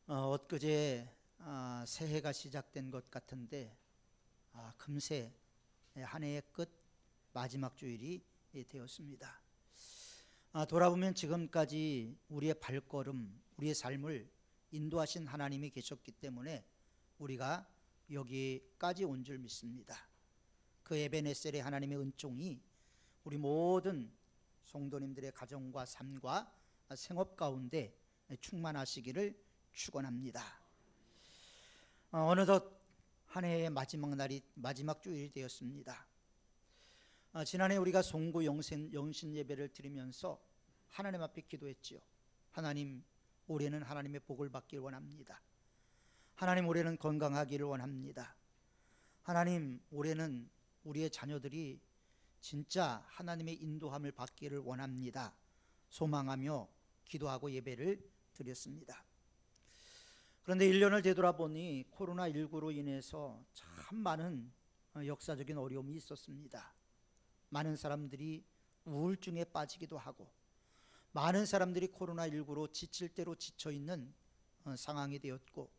엊그제 새해가 시작된 것 같은데 금세 한 해의 끝 마지막 주일이 되었습니다. 돌아보면 지금까지 우리의 발걸음, 우리의 삶을 인도하신 하나님이 계셨기 때문에 우리가 여기까지 온 줄 믿습니다. 그 에베네셀의 하나님의 은총이 우리 모든 성도님들의 가정과 삶과 생업 가운데 충만하시기를 축원합니다. 어느덧 한 해의 마지막 날이 마지막 주일이 되었습니다. 지난해 우리가 송구 영신 예배를 드리면서 하나님 앞에 기도했지요. 하나님, 올해는 하나님의 복을 받기를 원합니다. 하나님, 올해는 건강하기를 원합니다. 하나님, 올해는 우리의 자녀들이 진짜 하나님의 인도함을 받기를 원합니다. 소망하며 기도하고 예배를 드렸습니다. 그런데 1년을 되돌아보니 코로나19로 인해서 참 많은 역사적인 어려움이 있었습니다. 많은 사람들이 우울증에 빠지기도 하고, 많은 사람들이 코로나19로 지칠 대로 지쳐있는 상황이 되었고,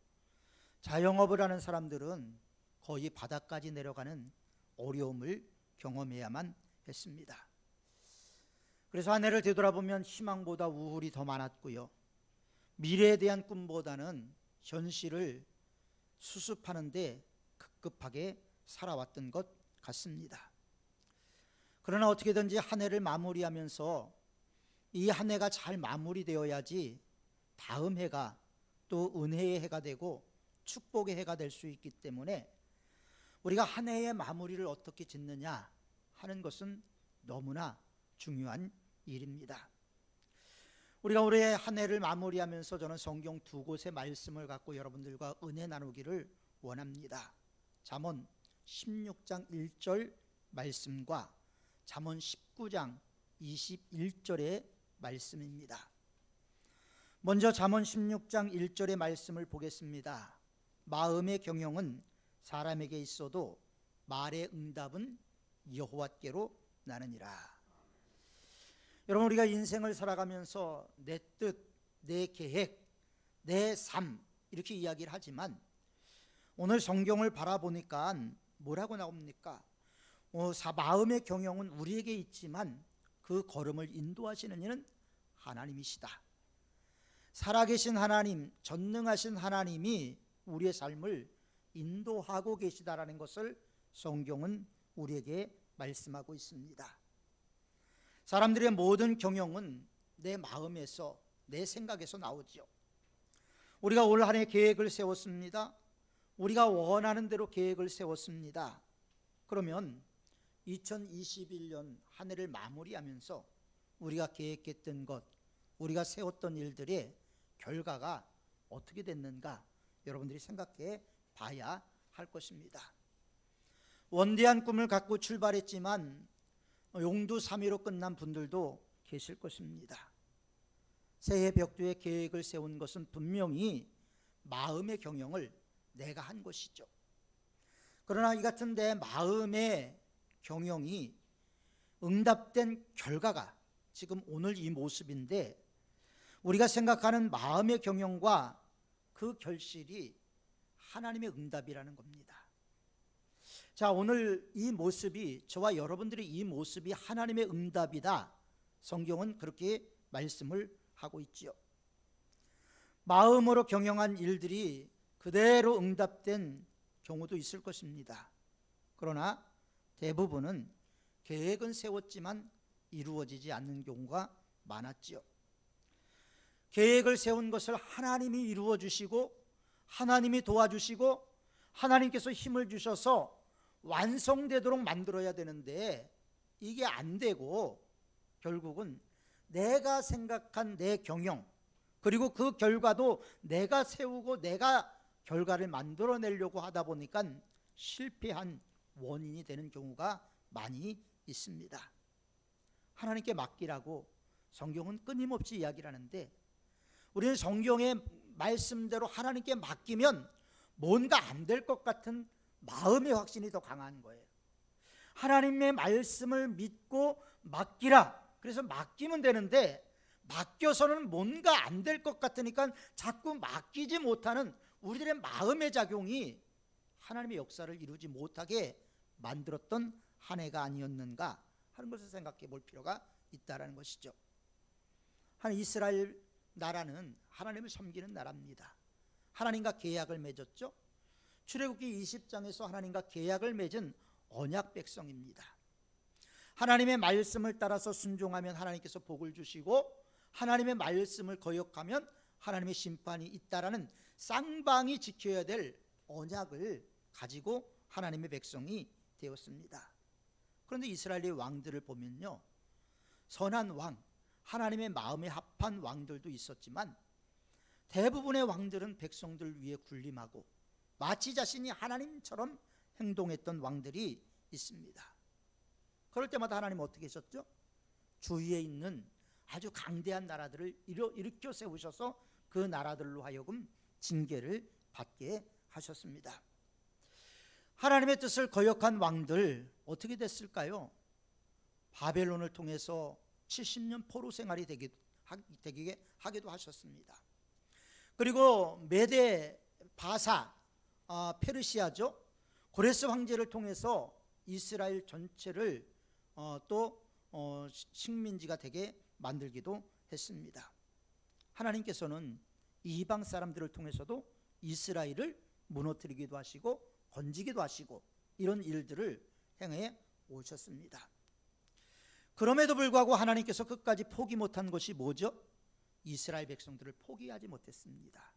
자영업을 하는 사람들은 거의 바닥까지 내려가는 어려움을 경험해야만 했습니다. 그래서 한 해를 되돌아보면 희망보다 우울이 더 많았고요, 미래에 대한 꿈보다는 현실을 수습하는데 급급하게 살아왔던 것 같습니다. 그러나 어떻게든지 한 해를 마무리하면서 이 한 해가 잘 마무리되어야지 다음 해가 또 은혜의 해가 되고 축복의 해가 될 수 있기 때문에 우리가 한 해의 마무리를 어떻게 짓느냐 하는 것은 너무나 중요한 일입니다. 우리가 올해 한 해를 마무리하면서 저는 성경 두 곳의 말씀을 갖고 여러분들과 은혜 나누기를 원합니다. 잠언 16장 1절 말씀과 잠언 19장 21절의 말씀입니다. 먼저 잠언 16장 1절의 말씀을 보겠습니다. 마음의 경영은 사람에게 있어도 말의 응답은 여호와께로 나느니라. 여러분, 우리가 인생을 살아가면서 내 뜻, 내 계획, 내 삶 이렇게 이야기를 하지만 오늘 성경을 바라보니까 뭐라고 나옵니까? 마음의 경영은 우리에게 있지만 그 걸음을 인도하시는 이는 하나님이시다. 살아계신 하나님, 전능하신 하나님이 우리의 삶을 인도하고 계시다라는 것을 성경은 우리에게 말씀하고 있습니다. 사람들의 모든 경영은 내 마음에서, 내 생각에서 나오죠. 우리가 올 한 해 계획을 세웠습니다. 우리가 원하는 대로 계획을 세웠습니다. 그러면 2021년 한 해를 마무리하면서 우리가 계획했던 것, 우리가 세웠던 일들의 결과가 어떻게 됐는가 여러분들이 생각해 봐야 할 것입니다. 원대한 꿈을 갖고 출발했지만 용두사미로 끝난 분들도 계실 것입니다. 새해 벽두에 계획을 세운 것은 분명히 마음의 경영을 내가 한 것이죠. 그러나 이 같은 내 마음의 경영이 응답된 결과가 지금 오늘 이 모습인데, 우리가 생각하는 마음의 경영과 그 결실이 하나님의 응답이라는 겁니다. 자, 오늘 이 모습이, 저와 여러분들의 이 모습이 하나님의 응답이다. 성경은 그렇게 말씀을 하고 있죠. 마음으로 경영한 일들이 그대로 응답된 경우도 있을 것입니다. 그러나 대부분은 계획은 세웠지만 이루어지지 않는 경우가 많았죠. 계획을 세운 것을 하나님이 이루어 주시고, 하나님이 도와주시고, 하나님께서 힘을 주셔서 완성되도록 만들어야 되는데 이게 안 되고 결국은 내가 생각한 내 경영, 그리고 그 결과도 내가 세우고 내가 결과를 만들어내려고 하다 보니까 실패한 원인이 되는 경우가 많이 있습니다. 하나님께 맡기라고 성경은 끊임없이 이야기를 하는데, 우리는 성경의 말씀대로 하나님께 맡기면 뭔가 안 될 것 같은 마음의 확신이 더 강한 거예요. 하나님의 말씀을 믿고 맡기라. 그래서 맡기면 되는데 맡겨서는 뭔가 안 될 것 같으니까 자꾸 맡기지 못하는 우리들의 마음의 작용이 하나님의 역사를 이루지 못하게 만들었던 한 해가 아니었는가 하는 것을 생각해 볼 필요가 있다는 것이죠. 한 이스라엘 나라는 하나님을 섬기는 나라입니다. 하나님과 계약을 맺었죠. 출애굽기 20장에서 하나님과 계약을 맺은 언약 백성입니다. 하나님의 말씀을 따라서 순종하면 하나님께서 복을 주시고 하나님의 말씀을 거역하면 하나님의 심판이 있다라는 쌍방이 지켜야 될 언약을 가지고 하나님의 백성이 되었습니다. 그런데 이스라엘의 왕들을 보면요, 선한 왕, 하나님의 마음에 합한 왕들도 있었지만 대부분의 왕들은 백성들 위에 군림하고 마치 자신이 하나님처럼 행동했던 왕들이 있습니다. 그럴 때마다 하나님은 어떻게 하셨죠? 주위에 있는 아주 강대한 나라들을 일으켜 세우셔서 그 나라들로 하여금 징계를 받게 하셨습니다. 하나님의 뜻을 거역한 왕들 어떻게 됐을까요? 바벨론을 통해서 70년 포로 생활이 되게 하기도 하셨습니다. 그리고 메데 바사, 페르시아죠. 고레스 황제를 통해서 이스라엘 전체를 또 식민지가 되게 만들기도 했습니다. 하나님께서는 이방 사람들을 통해서도 이스라엘을 무너뜨리기도 하시고 건지기도 하시고 이런 일들을 행해 오셨습니다. 그럼에도 불구하고 하나님께서 끝까지 포기 못한 것이 뭐죠? 이스라엘 백성들을 포기하지 못했습니다.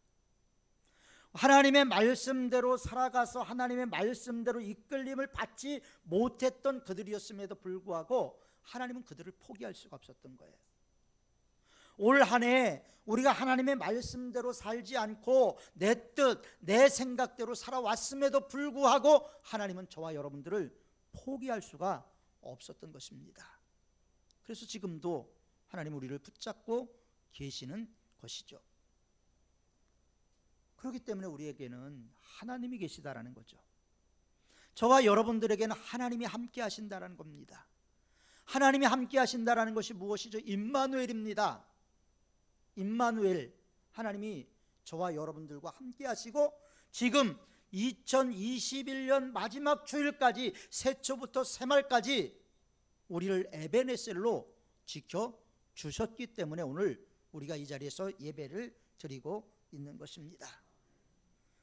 하나님의 말씀대로 살아가서 하나님의 말씀대로 이끌림을 받지 못했던 그들이었음에도 불구하고 하나님은 그들을 포기할 수가 없었던 거예요. 올 한 해 우리가 하나님의 말씀대로 살지 않고 내 뜻, 내 생각대로 살아왔음에도 불구하고 하나님은 저와 여러분들을 포기할 수가 없었던 것입니다. 그래서 지금도 하나님 우리를 붙잡고 계시는 것이죠. 그렇기 때문에 우리에게는 하나님이 계시다라는 거죠. 저와 여러분들에게는 하나님이 함께 하신다라는 겁니다. 하나님이 함께 하신다라는 것이 무엇이죠? 임마누엘입니다. 임마누엘, 하나님이 저와 여러분들과 함께 하시고 지금 2021년 마지막 주일까지 새초부터 새말까지 우리를 에베네셀로 지켜주셨기 때문에 오늘 우리가 이 자리에서 예배를 드리고 있는 것입니다.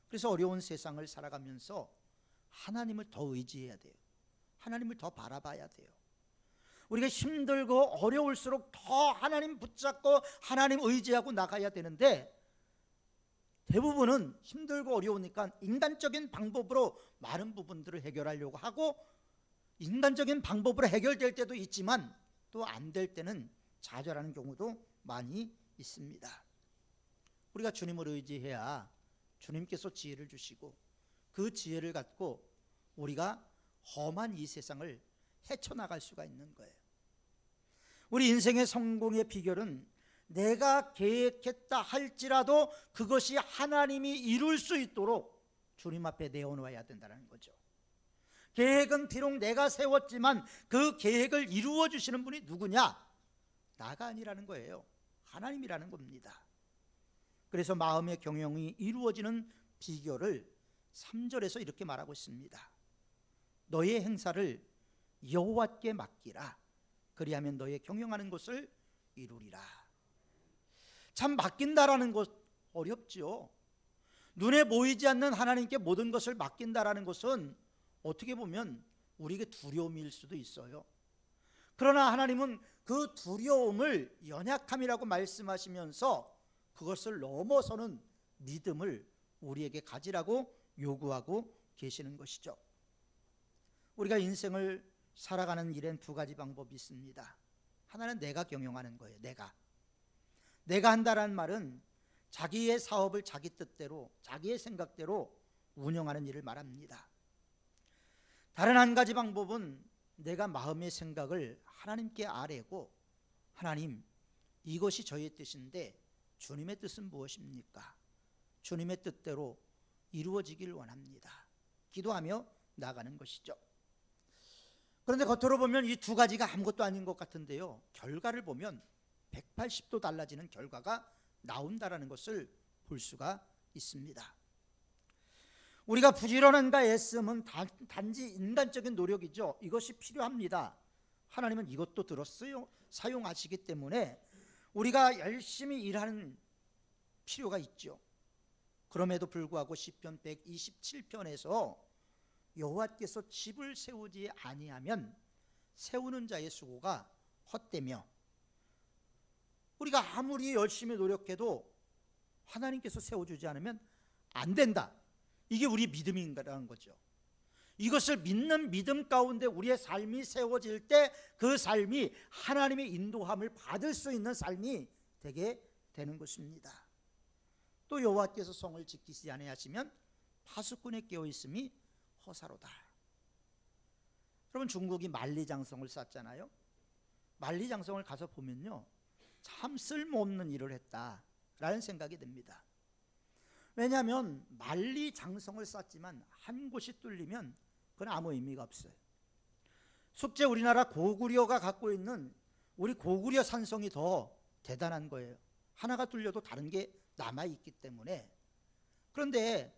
그래서 어려운 세상을 살아가면서 하나님을 더 의지해야 돼요. 하나님을 더 바라봐야 돼요. 우리가 힘들고 어려울수록 더 하나님 붙잡고 하나님 의지하고 나가야 되는데 대부분은 힘들고 어려우니까 인간적인 방법으로 많은 부분들을 해결하려고 하고 인간적인 방법으로 해결될 때도 있지만 또 안 될 때는 좌절하는 경우도 많이 있습니다. 우리가 주님을 의지해야 주님께서 지혜를 주시고 그 지혜를 갖고 우리가 험한 이 세상을 헤쳐나갈 수가 있는 거예요. 우리 인생의 성공의 비결은 내가 계획했다 할지라도 그것이 하나님이 이룰 수 있도록 주님 앞에 내어놓아야 된다는 거죠. 계획은 비록 내가 세웠지만 그 계획을 이루어 주시는 분이 누구냐? 나가 아니라는 거예요. 하나님이라는 겁니다. 그래서 마음의 경영이 이루어지는 비결을 3절에서 이렇게 말하고 있습니다. 너의 행사를 여호와께 맡기라. 그리하면 너의 경영하는 것을 이루리라. 참 맡긴다라는 것 어렵죠. 눈에 보이지 않는 하나님께 모든 것을 맡긴다라는 것은 어떻게 보면 우리에게 두려움일 수도 있어요. 그러나 하나님은 그 두려움을 연약함이라고 말씀하시면서 그것을 넘어서는 믿음을 우리에게 가지라고 요구하고 계시는 것이죠. 우리가 인생을 살아가는 일엔 두 가지 방법이 있습니다. 하나는 내가 경영하는 거예요. 내가 한다라는 말은 자기의 사업을 자기 뜻대로 자기의 생각대로 운영하는 일을 말합니다. 다른 한 가지 방법은 내가 마음의 생각을 하나님께 아뢰고 하나님, 이것이 저의 뜻인데 주님의 뜻은 무엇입니까? 주님의 뜻대로 이루어지길 원합니다. 기도하며 나가는 것이죠. 그런데 겉으로 보면 이 두 가지가 아무것도 아닌 것 같은데요, 결과를 보면 180도 달라지는 결과가 나온다라는 것을 볼 수가 있습니다. 우리가 부지런함과 애씀은 단지 인간적인 노력이죠. 이것이 필요합니다. 하나님은 이것도 들었어요. 사용하시기 때문에 우리가 열심히 일하는 필요가 있죠. 그럼에도 불구하고 시편 127편에서 여호와께서 집을 세우지 아니하면 세우는 자의 수고가 헛되며, 우리가 아무리 열심히 노력해도 하나님께서 세워주지 않으면 안 된다. 이게 우리 믿음인가라는 거죠. 이것을 믿는 믿음 가운데 우리의 삶이 세워질 때 그 삶이 하나님의 인도함을 받을 수 있는 삶이 되게 되는 것입니다. 또 여호와께서 성을 지키지 아니하시면 파수꾼의 깨어 있음이 허사로다. 여러분, 중국이 만리장성을 쌓잖아요. 만리장성을 가서 보면요, 참 쓸모없는 일을 했다라는 생각이 듭니다. 왜냐하면 만리장성을 쌓지만 한 곳이 뚫리면 그건 아무 의미가 없어요. 숙제 우리나라 고구려가 갖고 있는 우리 고구려 산성이 더 대단한 거예요. 하나가 뚫려도 다른 게 남아있기 때문에. 그런데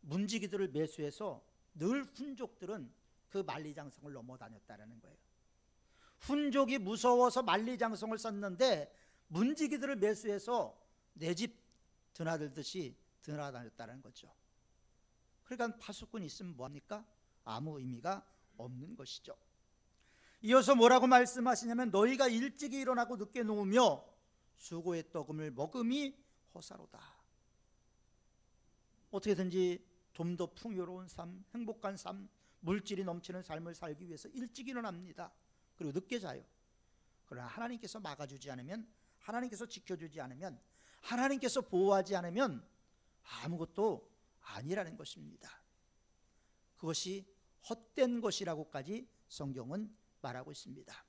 문지기들을 매수해서 늘 훈족들은 그 만리장성을 넘어다녔다는 거예요. 훈족이 무서워서 만리장성을 쌓는데 문지기들을 매수해서 내 집 드나들듯이 드나다녔다는 거죠. 그러니까 파수꾼이 있으면 뭐합니까? 아무 의미가 없는 것이죠. 이어서 뭐라고 말씀하시냐면 너희가 일찍이 일어나고 늦게 누우며 수고의 떡음을 먹음이 허사로다. 어떻게든지 좀 더 풍요로운 삶, 행복한 삶, 물질이 넘치는 삶을 살기 위해서 일찍 일어납니다. 그리고 늦게 자요. 그러나 하나님께서 막아주지 않으면, 하나님께서 지켜주지 않으면, 하나님께서 보호하지 않으면 아무것도 아니라는 것입니다. 그것이 헛된 것이라고까지 성경은 말하고 있습니다.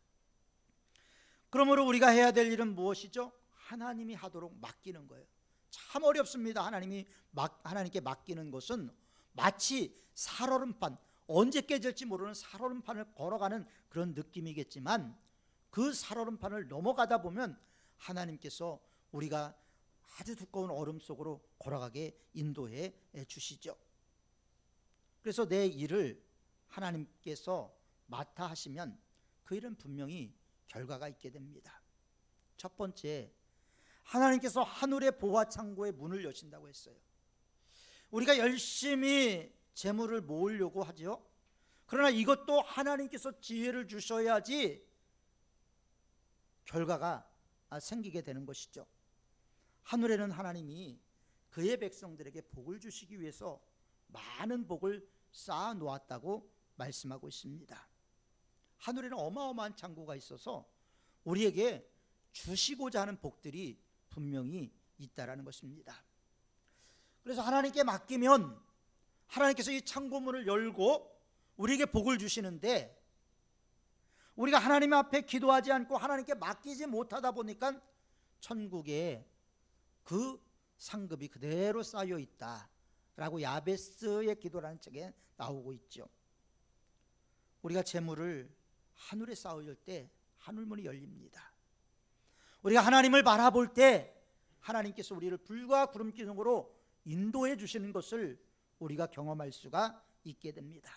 그러므로 우리가 해야 될 일은 무엇이죠? 하나님이 하도록 맡기는 거예요. 참 어렵습니다. 하나님께 맡기는 것은 마치 살얼음판, 언제 깨질지 모르는 살얼음판을 걸어가는 그런 느낌이겠지만, 그 살얼음판을 넘어가다 보면 하나님께서 우리가 아주 두꺼운 얼음 속으로 걸어가게 인도해 주시죠. 그래서 내 일을 하나님께서 맡아 하시면 그 일은 분명히 결과가 있게 됩니다. 첫 번째, 하나님께서 하늘의 보화 창고의 문을 여신다고 했어요. 우리가 열심히 재물을 모으려고 하죠. 그러나 이것도 하나님께서 지혜를 주셔야지 결과가 생기게 되는 것이죠. 하늘에는 하나님이 그의 백성들에게 복을 주시기 위해서 많은 복을 쌓아 놓았다고 말씀하고 있습니다. 하늘에는 어마어마한 창고가 있어서 우리에게 주시고자 하는 복들이 분명히 있다라는 것입니다. 그래서 하나님께 맡기면 하나님께서 이 창고문을 열고 우리에게 복을 주시는데, 우리가 하나님 앞에 기도하지 않고 하나님께 맡기지 못하다 보니까 천국에 그 상급이 그대로 쌓여 있다라고 야베스의 기도라는 책에 나오고 있죠. 우리가 재물을 하늘에 쌓을 때 하늘문이 열립니다. 우리가 하나님을 바라볼 때 하나님께서 우리를 불과 구름 기둥으로 인도해 주시는 것을 우리가 경험할 수가 있게 됩니다.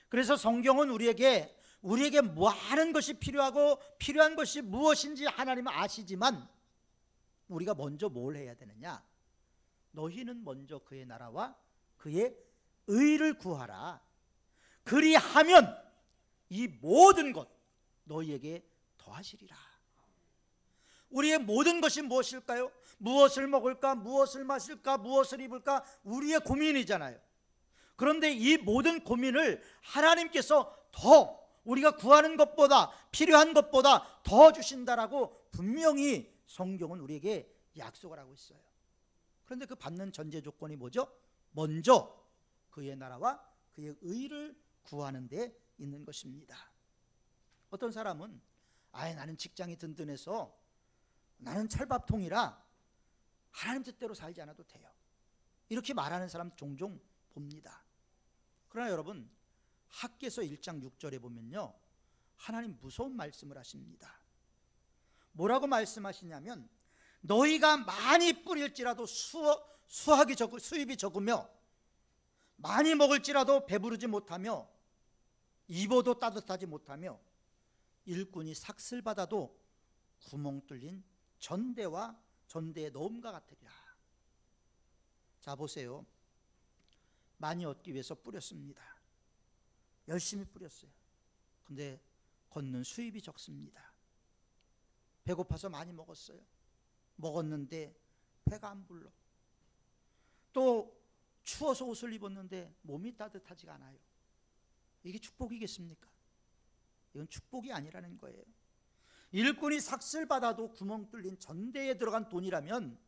그래서 성경은 우리에게 많은 것이 필요하고 필요한 것이 무엇인지 하나님은 아시지만 우리가 먼저 뭘 해야 되느냐? 너희는 먼저 그의 나라와 그의 의를 구하라. 그리하면 이 모든 것 너희에게 더하시리라. 우리의 모든 것이 무엇일까요? 무엇을 먹을까? 무엇을 마실까? 무엇을 입을까? 우리의 고민이잖아요. 그런데 이 모든 고민을 하나님께서 더 우리가 구하는 것보다, 필요한 것보다 더 주신다라고 분명히 성경은 우리에게 약속을 하고 있어요. 그런데 그 받는 전제 조건이 뭐죠? 먼저 그의 나라와 그의 의를 구하는 데 있는 것입니다. 어떤 사람은 나는 직장이 든든해서, 나는 철밥통이라 하나님 뜻대로 살지 않아도 돼요, 이렇게 말하는 사람 종종 봅니다. 그러나 여러분, 학개서 1장 6절에 보면요, 하나님 무서운 말씀을 하십니다. 뭐라고 말씀하시냐면 너희가 많이 뿌릴지라도 수입이 적으며 많이 먹을지라도 배부르지 못하며 입어도 따뜻하지 못하며 일꾼이 삭슬 받아도 구멍 뚫린 전대의 넣음과 같으리라. 자, 보세요. 많이 얻기 위해서 뿌렸습니다. 열심히 뿌렸어요. 근데 걷는 수입이 적습니다. 배고파서 많이 먹었어요. 먹었는데 배가 안 불러. 또 추워서 옷을 입었는데 몸이 따뜻하지가 않아요. 이게 축복이겠습니까? 이건 축복이 아니라는 거예요. 일꾼이 삭슬 받아도 구멍 뚫린 전대에 들어간 돈이라면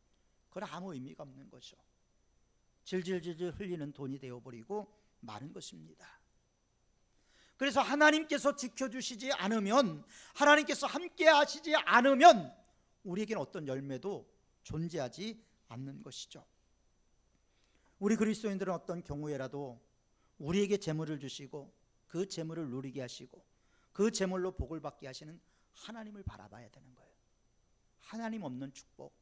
그건 아무 의미가 없는 거죠. 질질질질 흘리는 돈이 되어버리고 마는 것입니다. 그래서 하나님께서 지켜주시지 않으면, 하나님께서 함께 하시지 않으면 우리에게는 어떤 열매도 존재하지 않는 것이죠. 우리 그리스도인들은 어떤 경우에라도 우리에게 재물을 주시고 그 재물을 누리게 하시고 그 재물로 복을 받게 하시는 하나님을 바라봐야 되는 거예요. 하나님 없는 축복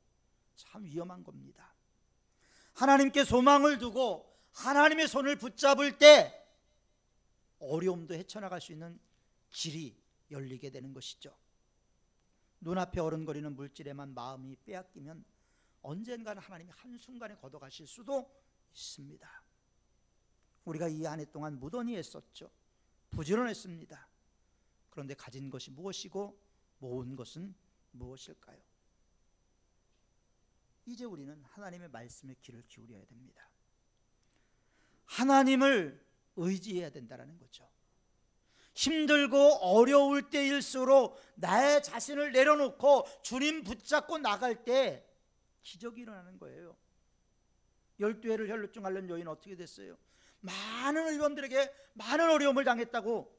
참 위험한 겁니다. 하나님께 소망을 두고 하나님의 손을 붙잡을 때 어려움도 헤쳐나갈 수 있는 길이 열리게 되는 것이죠. 눈앞에 어른거리는 물질에만 마음이 빼앗기면 언젠가는 하나님이 한순간에 걷어가실 수도 있습니다. 우리가 이 한 해 동안 무던히 애썼죠. 부지런했습니다. 그런데 가진 것이 무엇이고 모은 것은 무엇일까요? 이제 우리는 하나님의 말씀에 귀를 기울여야 됩니다. 하나님을 의지해야 된다는 거죠. 힘들고 어려울 때일수록 나의 자신을 내려놓고 주님 붙잡고 나갈 때 기적이 일어나는 거예요. 12해를 혈루증 앓는 여인은 어떻게 됐어요? 많은 의원들에게 많은 어려움을 당했다고,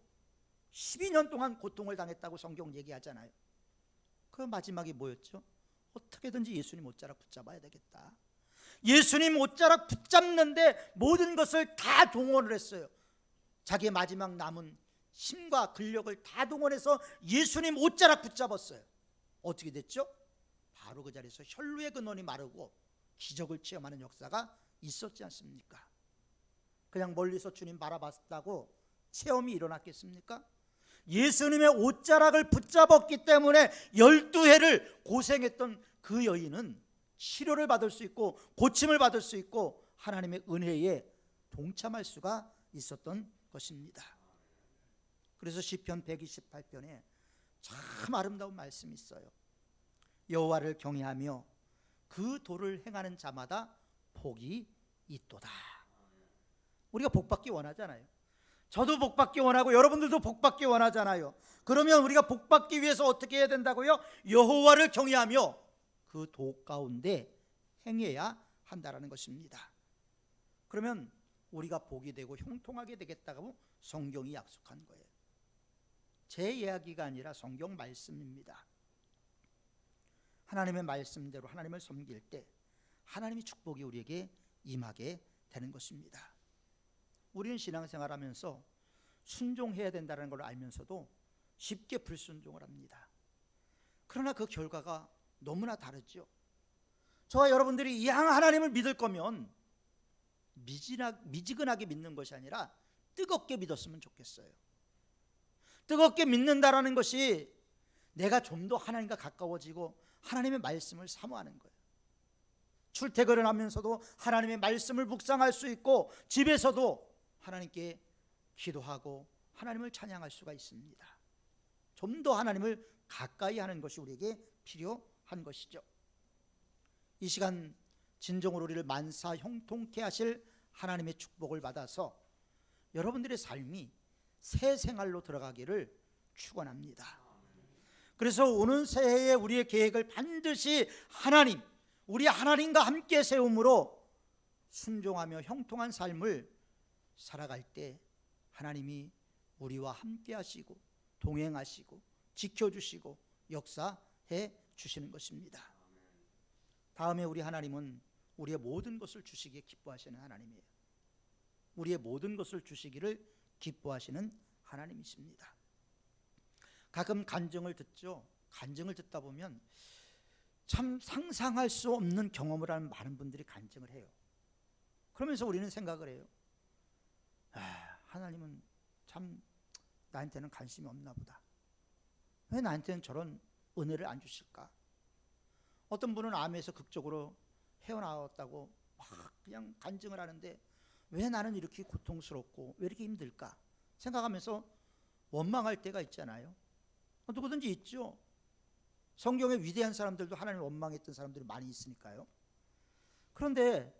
12년 동안 고통을 당했다고 성경 얘기하잖아요. 그 마지막이 뭐였죠? 어떻게든지 예수님 옷자락 붙잡아야 되겠다. 예수님 옷자락 붙잡는데 모든 것을 다 동원을 했어요. 자기의 마지막 남은 힘과 근력을 다 동원해서 예수님 옷자락 붙잡았어요. 어떻게 됐죠? 바로 그 자리에서 혈루의 근원이 마르고 기적을 체험하는 역사가 있었지 않습니까? 그냥 멀리서 주님 바라봤다고 체험이 일어났겠습니까? 예수님의 옷자락을 붙잡았기 때문에 12해를 고생했던 그 여인은 치료를 받을 수 있고 고침을 받을 수 있고 하나님의 은혜에 동참할 수가 있었던 것입니다. 그래서 시편 128편에 참 아름다운 말씀이 있어요. 여호와를 경외하며 그 도를 행하는 자마다 복이 있도다. 우리가 복받기 원하잖아요. 저도 복받기 원하고 여러분들도 복받기 원하잖아요. 그러면 우리가 복받기 위해서 어떻게 해야 된다고요? 여호와를 경외하며 그 도 가운데 행해야 한다라는 것입니다. 그러면 우리가 복이 되고 형통하게 되겠다고 성경이 약속한 거예요. 제 이야기가 아니라 성경 말씀입니다. 하나님의 말씀대로 하나님을 섬길 때 하나님의 축복이 우리에게 임하게 되는 것입니다. 우리는 신앙생활하면서 순종해야 된다는 걸 알면서도 쉽게 불순종을 합니다. 그러나 그 결과가 너무나 다르죠. 저와 여러분들이 이왕 하나님을 믿을 거면 미지근하게 믿는 것이 아니라 뜨겁게 믿었으면 좋겠어요. 뜨겁게 믿는다라는 것이 내가 좀 더 하나님과 가까워지고 하나님의 말씀을 사모하는 거예요. 출퇴근을 하면서도 하나님의 말씀을 묵상할 수 있고 집에서도 하나님께 기도하고 하나님을 찬양할 수가 있습니다. 좀 더 하나님을 가까이 하는 것이 우리에게 필요한 것이죠. 이 시간 진정으로 우리를 만사 형통케 하실 하나님의 축복을 받아서 여러분들의 삶이 새 생활로 들어가기를 축원합니다. 그래서 오는 새해에 우리의 계획을 반드시 우리 하나님과 함께 세움으로 순종하며 형통한 삶을 살아갈 때 하나님이 우리와 함께 하시고 동행하시고 지켜주시고 역사해 주시는 것입니다. 다음에 우리 하나님은 우리의 모든 것을 주시기에 기뻐하시는 하나님이에요. 우리의 모든 것을 주시기를 기뻐하시는 하나님이십니다. 가끔 간증을 듣죠. 간증을 듣다 보면 참 상상할 수 없는 경험을 하는 많은 분들이 간증을 해요. 그러면서 우리는 생각을 해요. 하나님은 참 나한테는 관심이 없나 보다. 왜 나한테는 저런 은혜를 안 주실까? 어떤 분은 암에서 극적으로 헤어나왔다고 막 그냥 간증을 하는데 왜 나는 이렇게 고통스럽고 왜 이렇게 힘들까 생각하면서 원망할 때가 있잖아요. 누구든지 있죠. 성경의 위대한 사람들도 하나님을 원망했던 사람들이 많이 있으니까요. 그런데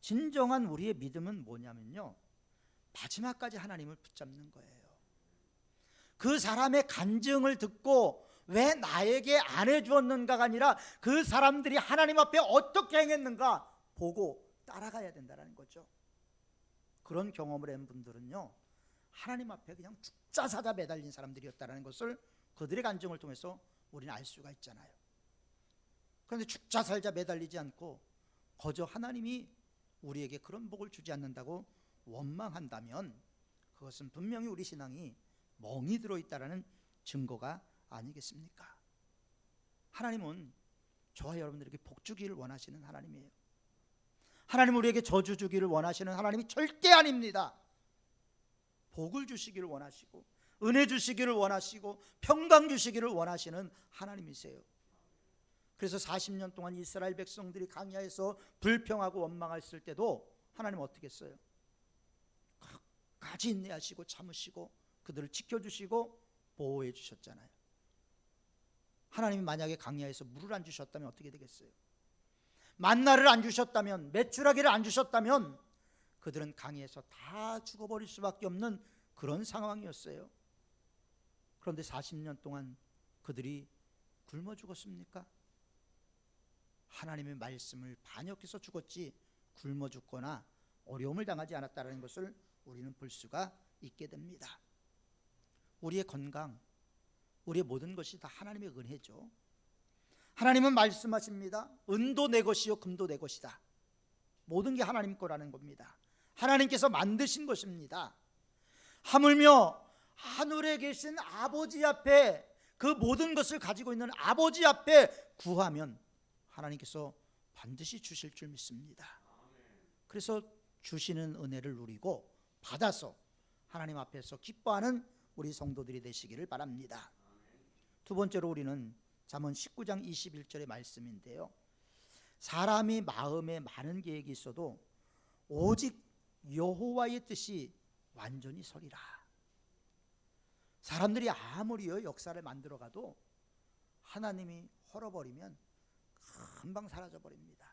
진정한 우리의 믿음은 뭐냐면요, 마지막까지 하나님을 붙잡는 거예요. 그 사람의 간증을 듣고 왜 나에게 안 해주었는가가 아니라 그 사람들이 하나님 앞에 어떻게 행했는가 보고 따라가야 된다는 거죠. 그런 경험을 한 분들은요, 하나님 앞에 그냥 죽자사자 매달린 사람들이었다는 것을 그들의 간증을 통해서 우리는 알 수가 있잖아요. 그런데 죽자살자 매달리지 않고 거저 하나님이 우리에게 그런 복을 주지 않는다고 원망한다면 그것은 분명히 우리 신앙이 멍이 들어있다는 증거가 아니겠습니까? 하나님은 저와 여러분들에게 복 주기를 원하시는 하나님이에요. 하나님 우리에게 저주 주기를 원하시는 하나님이 절대 아닙니다. 복을 주시기를 원하시고 은혜 주시기를 원하시고 평강 주시기를 원하시는 하나님이세요. 그래서 40년 동안 이스라엘 백성들이 광야에서 불평하고 원망했을 때도 하나님은 어떻게 했어요? 끝까지 인내하시고 참으시고 그들을 지켜주시고 보호해 주셨잖아요. 하나님이 만약에 광야에서 물을 안 주셨다면 어떻게 되겠어요? 만나를 안 주셨다면, 메추라기를 안 주셨다면 그들은 강에서 다 죽어버릴 수밖에 없는 그런 상황이었어요. 그런데 40년 동안 그들이 굶어 죽었습니까? 하나님의 말씀을 반역해서 죽었지 굶어 죽거나 어려움을 당하지 않았다는 것을 우리는 볼 수가 있게 됩니다. 우리의 건강, 우리의 모든 것이 다 하나님의 은혜죠. 하나님은 말씀하십니다. 은도 내 것이요 금도 내 것이다. 모든 게 하나님 거라는 겁니다. 하나님께서 만드신 것입니다. 하물며 하늘에 계신 아버지 앞에, 그 모든 것을 가지고 있는 아버지 앞에 구하면 하나님께서 반드시 주실 줄 믿습니다. 그래서 주시는 은혜를 누리고 받아서 하나님 앞에서 기뻐하는 우리 성도들이 되시기를 바랍니다. 두 번째로 우리는 잠언 19장 21절의 말씀인데요, 사람이 마음에 많은 계획이 있어도 오직 여호와의 뜻이 완전히 서리라. 사람들이 아무리요 역사를 만들어가도 하나님이 헐어버리면 금방 사라져버립니다.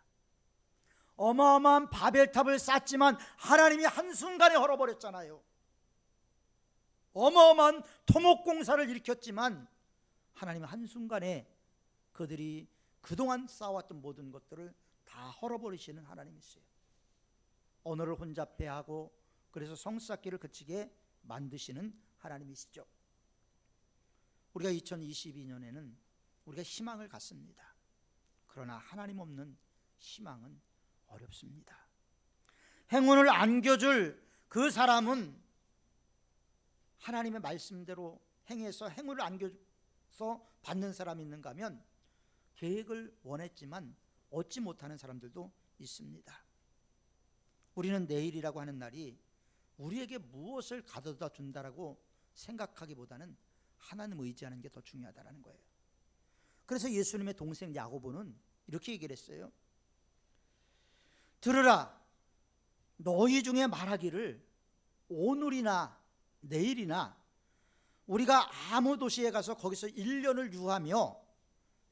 어마어마한 바벨탑을 쌓지만 하나님이 한순간에 헐어버렸잖아요. 어마어마한 토목공사를 일으켰지만 하나님은 한순간에 그들이 그동안 쌓아왔던 모든 것들을 다 헐어버리시는 하나님이세요. 언어를 혼잡해하고 그래서 성쌓기를 그치게 만드시는 하나님이시죠. 우리가 2022년에는 우리가 희망을 갖습니다. 그러나 하나님 없는 희망은 어렵습니다. 행운을 안겨줄 그 사람은 하나님의 말씀대로 행해서 행운을 안겨서 받는 사람이 있는가 하면 계획을 원했지만 얻지 못하는 사람들도 있습니다. 우리는 내일이라고 하는 날이 우리에게 무엇을 가져다 준다라고 생각하기보다는 하나님 의지하는 게 더 중요하다는 거예요. 그래서 예수님의 동생 야고보는 이렇게 얘기를 했어요. 들으라, 너희 중에 말하기를 오늘이나 내일이나 우리가 아무 도시에 가서 거기서 1년을 유하며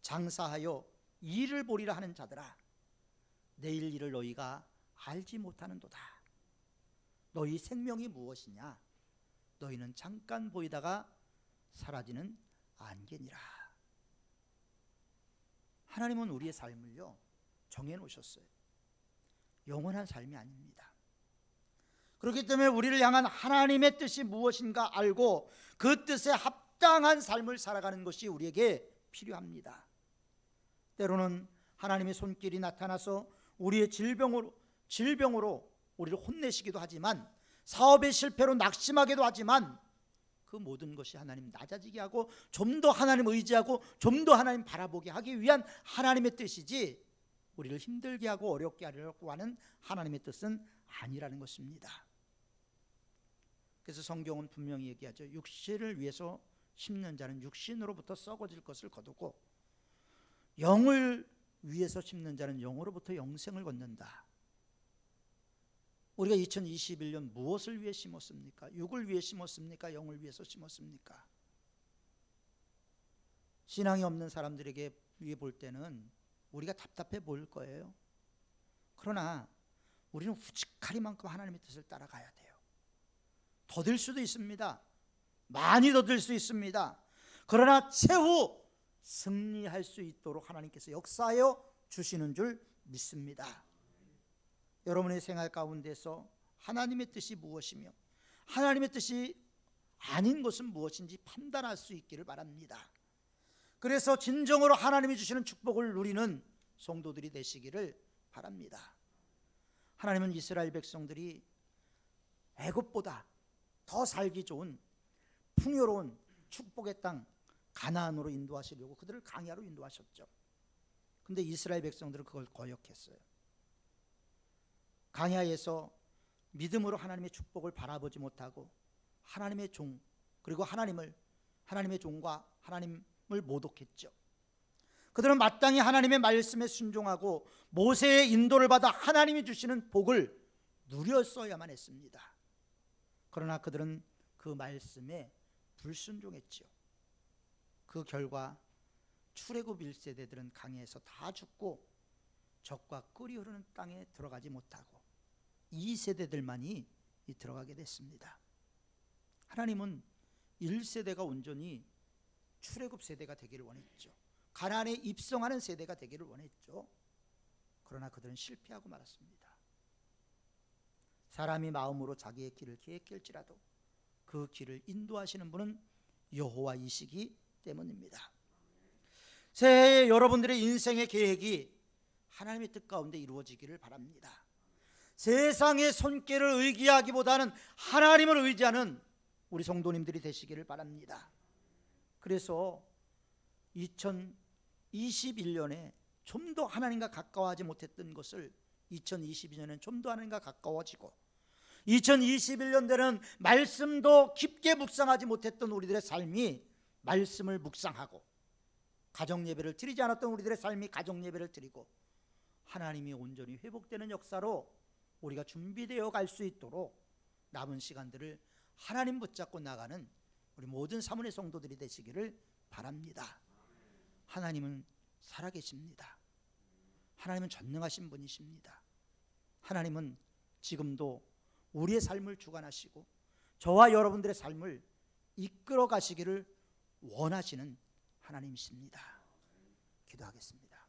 장사하여 일을 보리라 하는 자들아, 내일 일을 너희가 알지 못하는도다. 너희 생명이 무엇이냐? 너희는 잠깐 보이다가 사라지는 안개니라. 하나님은 우리의 삶을요 정해놓으셨어요. 영원한 삶이 아닙니다. 그렇기 때문에 우리를 향한 하나님의 뜻이 무엇인가 알고 그 뜻에 합당한 삶을 살아가는 것이 우리에게 필요합니다. 때로는 하나님의 손길이 나타나서 우리의 질병으로 우리를 혼내시기도 하지만, 사업의 실패로 낙심하기도 하지만, 그 모든 것이 하나님 낮아지게 하고 좀 더 하나님 의지하고 좀 더 하나님 바라보게 하기 위한 하나님의 뜻이지, 우리를 힘들게 하고 어렵게 하려고 하는 하나님의 뜻은 아니라는 것입니다. 그래서 성경은 분명히 얘기하죠. 육신을 위해서 심는 자는 육신으로부터 썩어질 것을 거두고 영을 위해서 심는 자는 영으로부터 영생을 얻는다. 우리가 2021년 무엇을 위해 심었습니까? 육을 위해 심었습니까? 영을 위해서 심었습니까? 신앙이 없는 사람들에게 위해 볼 때는 우리가 답답해 보일 거예요. 그러나 우리는 후직하리만큼 하나님의 뜻을 따라가야 돼요. 더딜 수도 있습니다. 많이 더딜 수 있습니다. 그러나 최후 승리할 수 있도록 하나님께서 역사하여 주시는 줄 믿습니다. 여러분의 생활 가운데서 하나님의 뜻이 무엇이며 하나님의 뜻이 아닌 것은 무엇인지 판단할 수 있기를 바랍니다. 그래서 진정으로 하나님이 주시는 축복을 누리는 성도들이 되시기를 바랍니다. 하나님은 이스라엘 백성들이 애굽보다 더 살기 좋은 풍요로운 축복의 땅 가나안으로 인도하시려고 그들을 광야로 인도하셨죠. 근데 이스라엘 백성들은 그걸 거역했어요. 광야에서 믿음으로 하나님의 축복을 바라보지 못하고 하나님의 종, 그리고 하나님의 종과 하나님을 모독했죠. 그들은 마땅히 하나님의 말씀에 순종하고 모세의 인도를 받아 하나님이 주시는 복을 누렸어야만 했습니다. 그러나 그들은 그 말씀에 불순종했죠. 그 결과 출애굽 1세대들은 강해에서 다 죽고 적과 끓이 흐르는 땅에 들어가지 못하고 2세대들만이 들어가게 됐습니다. 하나님은 1세대가 온전히 출애굽 세대가 되기를 원했죠. 가나안에 입성하는 세대가 되기를 원했죠. 그러나 그들은 실패하고 말았습니다. 사람이 마음으로 자기의 길을 계획할지라도 그 길을 인도하시는 분은 여호와이시기 때문입니다. 새해에 여러분들의 인생의 계획이 하나님의 뜻 가운데 이루어지기를 바랍니다. 세상의 손길을 의지하기보다는 하나님을 의지하는 우리 성도님들이 되시기를 바랍니다. 그래서 2021년에 좀 더 하나님과 가까워하지 못했던 것을 2022년에는 좀 더 하나님과 가까워지고 2021년에는 말씀도 깊게 묵상하지 못했던 우리들의 삶이 말씀을 묵상하고 가정예배를 드리지 않았던 우리들의 삶이 가정예배를 드리고 하나님이 온전히 회복되는 역사로 우리가 준비되어 갈 수 있도록 남은 시간들을 하나님 붙잡고 나가는 우리 모든 사문의 성도들이 되시기를 바랍니다. 하나님은 살아계십니다. 하나님은 전능하신 분이십니다. 하나님은 지금도 우리의 삶을 주관하시고 저와 여러분들의 삶을 이끌어 가시기를 원하시는 하나님이십니다. 기도하겠습니다.